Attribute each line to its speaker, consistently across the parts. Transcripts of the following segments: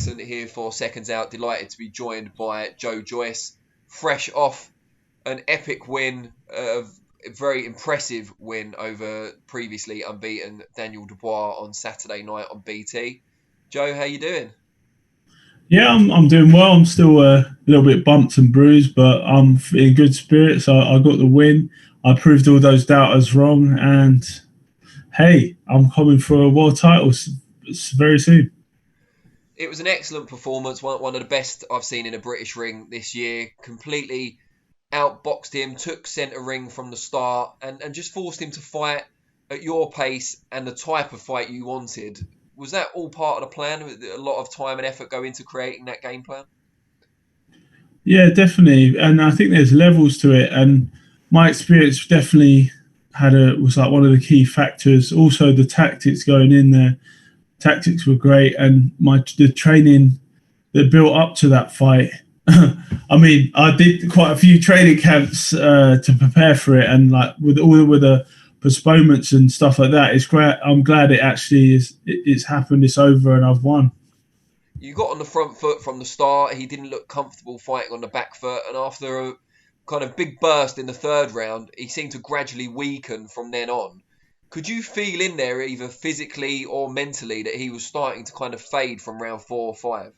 Speaker 1: Jackson here for Seconds Out. Delighted to be joined by Joe Joyce, fresh off an epic win, a very impressive win over previously unbeaten Daniel Dubois on Saturday night on BT. Joe, how you doing?
Speaker 2: Yeah, I'm doing well. I'm still a little bit bumped and bruised, but I'm in good spirits. I got the win. I proved all those doubters wrong, and hey, I'm coming for a world title very soon.
Speaker 1: It was an excellent performance, one of the best I've seen in a British ring this year. Completely outboxed him, took centre ring from the start, and just forced him to fight at your pace and the type of fight you wanted. Was that all part of the plan? A lot of time and effort go into creating that game plan?
Speaker 2: Yeah, definitely, and I think there's levels to it, and my experience definitely was like one of the key factors. Also, the tactics going in there, tactics were great, and the training that built up to that fight. I mean, I did quite a few training camps to prepare for it, and like with the postponements and stuff like that, it's great. I'm glad it actually it's happened. It's over, and I've won.
Speaker 1: You got on the front foot from the start. He didn't look comfortable fighting on the back foot, and after a kind of big burst in the third round, he seemed to gradually weaken from then on. Could you feel in there, either physically or mentally, that he was starting to kind of fade from round 4 or 5?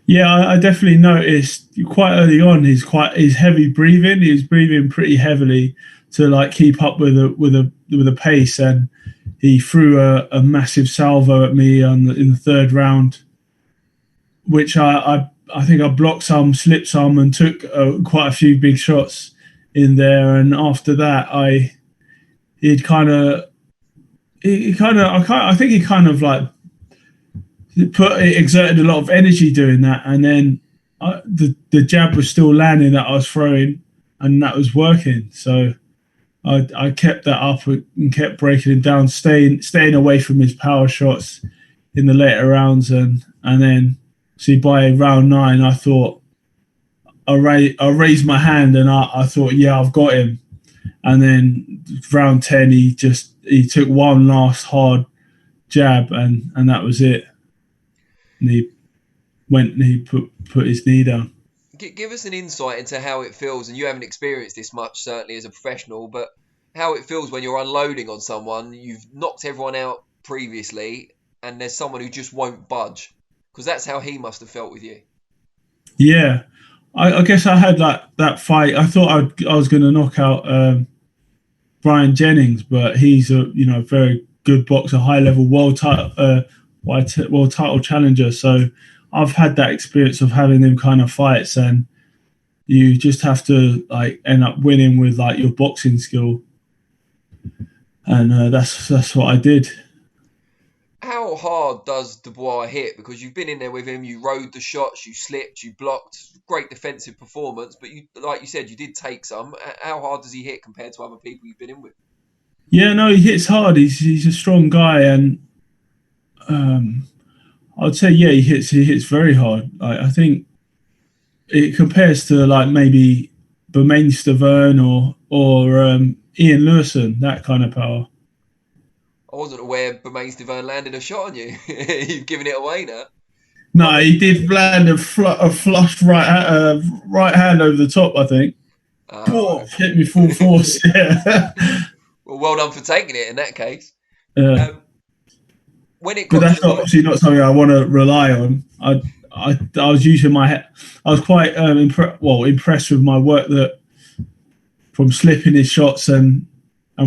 Speaker 2: Yeah, I definitely noticed quite early on. He's heavy breathing. He was breathing pretty heavily to like keep up with the pace, and he threw a massive salvo at me in the third round, which I think I blocked some, slipped some, and took quite a few big shots in there. And after that, he'd kind of I think he kind of like exerted a lot of energy doing that, and then the jab was still landing that I was throwing, and that was working. So I kept that up and kept breaking him down, staying away from his power shots in the later rounds, and then see by round 9, I thought I raised my hand and I thought, yeah, I've got him. And then round 10, he took one last hard jab, and that was it. And he put his knee down.
Speaker 1: Give us an insight into how it feels, and you haven't experienced this much, certainly as a professional, but how it feels when you're unloading on someone. You've knocked everyone out previously, and there's someone who just won't budge, because that's how he must have felt with you.
Speaker 2: Yeah, I guess I had that fight. I thought I was going to knock out Brian Jennings, but he's a very good boxer, high level world title challenger. So I've had that experience of having them kind of fights, and you just have to like end up winning with like your boxing skill, and that's what I did.
Speaker 1: How hard does Dubois hit? Because you've been in there with him, you rode the shots, you slipped, you blocked, great defensive performance, but you, like you said, you did take some. How hard does he hit compared to other people you've been in with?
Speaker 2: Yeah, no, he hits hard. He's a strong guy, and um, I'd say yeah, he hits very hard. I think it compares to like maybe Bermain or Ian Lewison, that kind of power.
Speaker 1: I wasn't aware Bermain Stiverne landed a shot on you. You've given it away now. I
Speaker 2: No,
Speaker 1: bet.
Speaker 2: he did land a flush right hand over the top. I think.
Speaker 1: Right.
Speaker 2: Hit me full force. Yeah.
Speaker 1: Well, well done for taking it in that case.
Speaker 2: uh,
Speaker 1: Um, when it
Speaker 2: but
Speaker 1: got to
Speaker 2: that's
Speaker 1: the
Speaker 2: obviously not something I want to rely on. I was using my head. I was quite impressed with my work that from slipping his shots and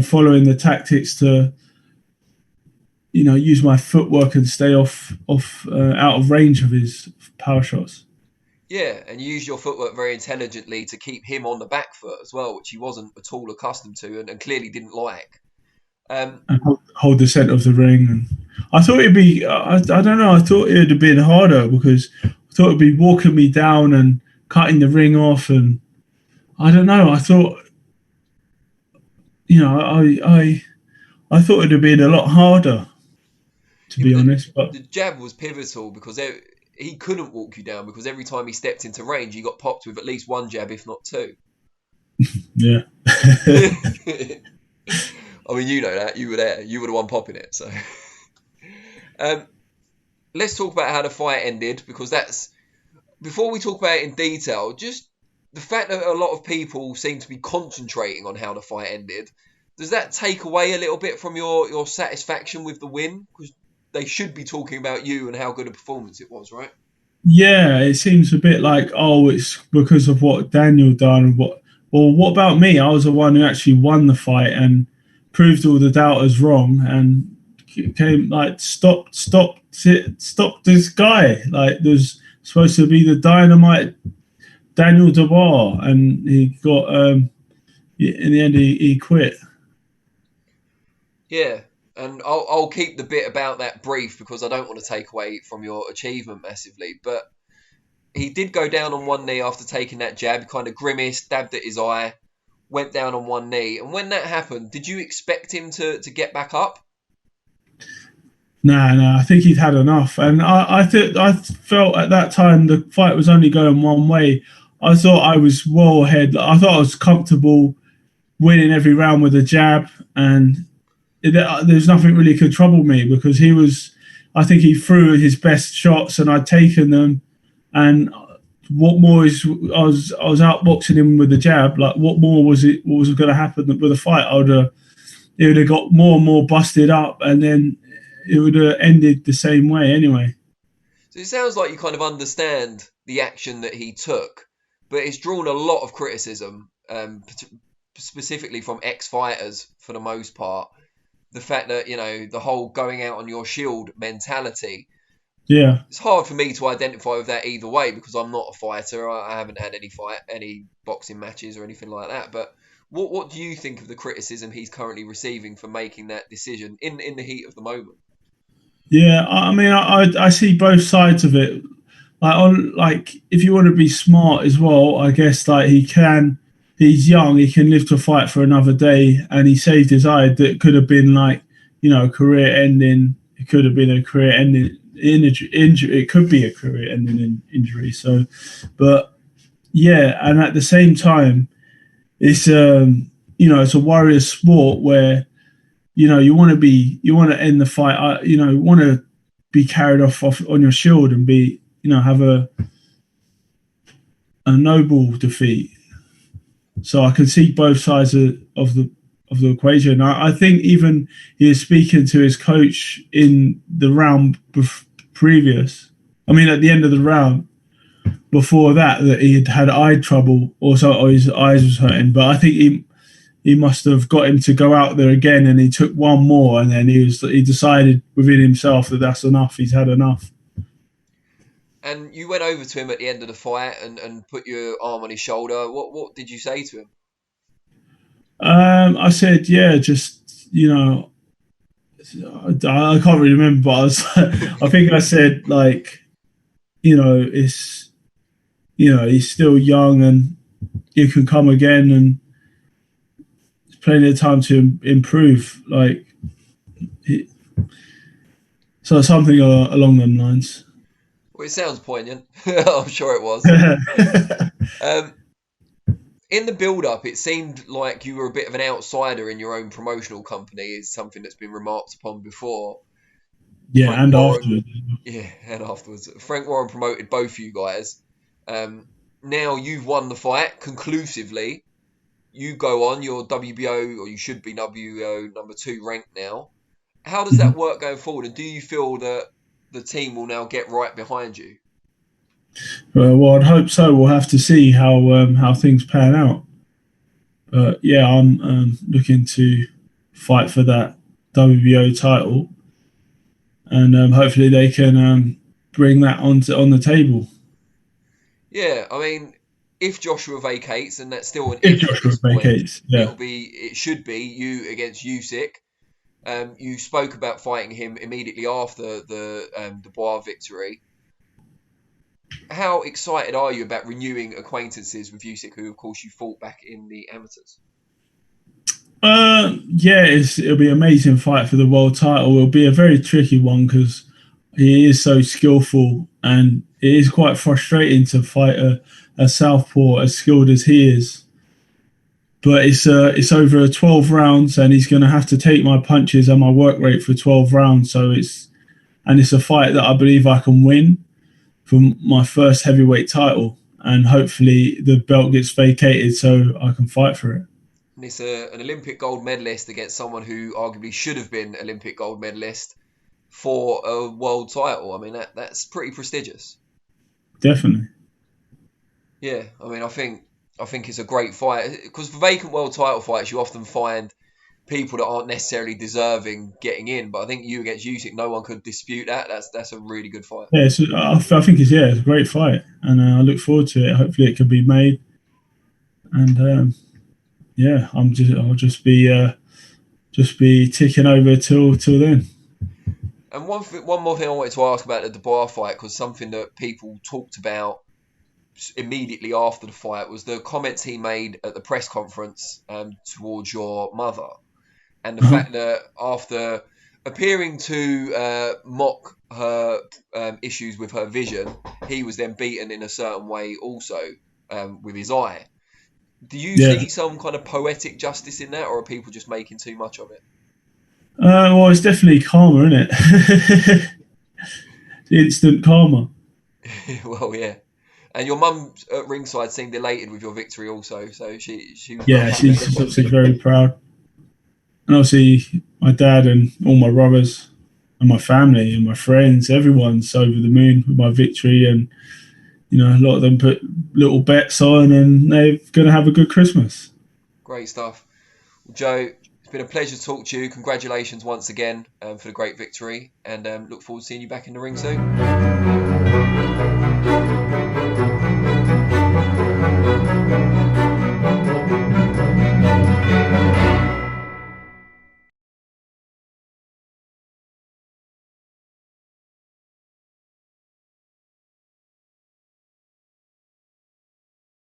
Speaker 2: following the tactics to use my footwork and stay off out of range of his power shots.
Speaker 1: Yeah, and you used your footwork very intelligently to keep him on the back foot as well, which he wasn't at all accustomed to and clearly didn't like. Um,
Speaker 2: And hold the center of the ring. And I thought it'd be, I don't know, I thought it'd have been harder because I thought it'd be walking me down and cutting the ring off. And I don't know, I thought, I thought it'd have been a lot harder, to
Speaker 1: yeah,
Speaker 2: be
Speaker 1: but
Speaker 2: honest. But
Speaker 1: the jab was pivotal because he couldn't walk you down because every time he stepped into range, he got popped with at least one jab, if not two.
Speaker 2: yeah.
Speaker 1: I mean, you know that. You were there. You were the one popping it. So, um, let's talk about how the fight ended, because that's, before we talk about it in detail, just the fact that a lot of people seem to be concentrating on how the fight ended, does that take away a little bit from your satisfaction with the win? Because they should be talking about you and how good a performance it was, right?
Speaker 2: Yeah, it seems a bit like, oh, it's because of what Daniel done. What about me? I was the one who actually won the fight and proved all the doubters wrong, and came like, stop this guy. Like, there's supposed to be the dynamite Daniel Dubois, and he got in the end he quit.
Speaker 1: Yeah, and I'll keep the bit about that brief because I don't want to take away from your achievement massively. But he did go down on one knee after taking that jab. He kind of grimaced, dabbed at his eye, went down on one knee. And when that happened, did you expect him to get back up?
Speaker 2: No, I think he'd had enough, and I felt at that time the fight was only going one way. I thought I was well ahead. I thought I was comfortable winning every round with a jab, and there's nothing really could trouble me because he was. I think he threw his best shots, and I'd taken them. And what more is I was outboxing him with the jab. Like, what more was it? What was going to happen with the fight? It would have got more and more busted up, and then it would have ended the same way anyway.
Speaker 1: So it sounds like you kind of understand the action that he took, but it's drawn a lot of criticism, specifically from ex-fighters for the most part. The fact that, the whole going out on your shield mentality.
Speaker 2: Yeah.
Speaker 1: It's hard for me to identify with that either way because I'm not a fighter. I haven't had any boxing matches or anything like that. But what do you think of the criticism he's currently receiving for making that decision in the heat of the moment?
Speaker 2: Yeah, I mean, I see both sides of it. Like if you want to be smart as well, I guess like he's young, he can live to fight for another day, and he saved his eye that could have been like, career ending. It could have been a career ending injury. It could be a career ending injury. So, but yeah, and at the same time, it's it's a warrior sport where you want to end the fight. Want to be carried off on your shield and be have a noble defeat. So I can see both sides of the equation. I think even he was speaking to his coach in the round previous. I mean, at the end of the round before that he had eye trouble, or his eyes was hurting. But I think he must have got him to go out there again, and he took one more, and then he decided within himself that that's enough. He's had enough.
Speaker 1: And you went over to him at the end of the fight and put your arm on his shoulder. What did you say to him?
Speaker 2: I said, yeah, just I can't really remember, but I think I said like, it's he's still young and he can come again, and there's plenty of time to improve. Like, so something along them lines.
Speaker 1: Well, it sounds poignant. I'm sure it was. In the build-up, it seemed like you were a bit of an outsider in your own promotional company. It's something that's been remarked upon before.
Speaker 2: Yeah, Frank and Warren, afterwards.
Speaker 1: Yeah, and afterwards. Frank Warren promoted both of you guys. Now you've won the fight conclusively. You go on, you're WBO, or you should be WBO number 2 ranked now. How does that work going forward? And do you feel that the team will now get right behind you?
Speaker 2: Well, I'd hope so. We'll have to see how things pan out. But yeah, I'm looking to fight for that WBO title, and hopefully they can bring that on the table.
Speaker 1: Yeah, I mean, if Joshua vacates, and that's still an
Speaker 2: if Joshua vacates, yeah,
Speaker 1: it should be you against Yusik. You spoke about fighting him immediately after the Dubois victory. How excited are you about renewing acquaintances with Yusik, who, of course, you fought back in the amateurs?
Speaker 2: Yeah, it'll be an amazing fight for the world title. It'll be a very tricky one because he is so skillful, and it is quite frustrating to fight a southpaw as skilled as he is. But it's over 12 rounds, and he's going to have to take my punches and my work rate for 12 rounds. So and it's a fight that I believe I can win for my first heavyweight title, and hopefully the belt gets vacated so I can fight for it.
Speaker 1: And it's an Olympic gold medalist against someone who arguably should have been Olympic gold medalist for a world title. I mean, that's pretty prestigious.
Speaker 2: Definitely.
Speaker 1: Yeah, I mean, I think it's a great fight, because for vacant world title fights, you often find people that aren't necessarily deserving getting in. But I think you against Usyk, no one could dispute that. That's a really good fight.
Speaker 2: Yeah, I think it's a great fight, and I look forward to it. Hopefully, it can be made, and I'll just be ticking over till then.
Speaker 1: And one more thing I wanted to ask about the Dubois fight, because something that people talked about immediately after the fight was the comments he made at the press conference towards your mother, and the fact that after appearing to mock her issues with her vision, he was then beaten in a certain way also with his eye. Do you see some kind of poetic justice in that, or are people just making too much of it?
Speaker 2: Well, it's definitely karma, isn't it? Instant karma.
Speaker 1: Well, yeah. And your mum at ringside seemed elated with your victory also, so she was
Speaker 2: she's obviously very proud. And obviously my dad and all my brothers and my family and my friends, everyone's over the moon with my victory, and a lot of them put little bets on, and they're going to have a good Christmas.
Speaker 1: Great stuff. Joe, it's been a pleasure to talk to you. Congratulations once again for the great victory, and look forward to seeing you back in the ring soon.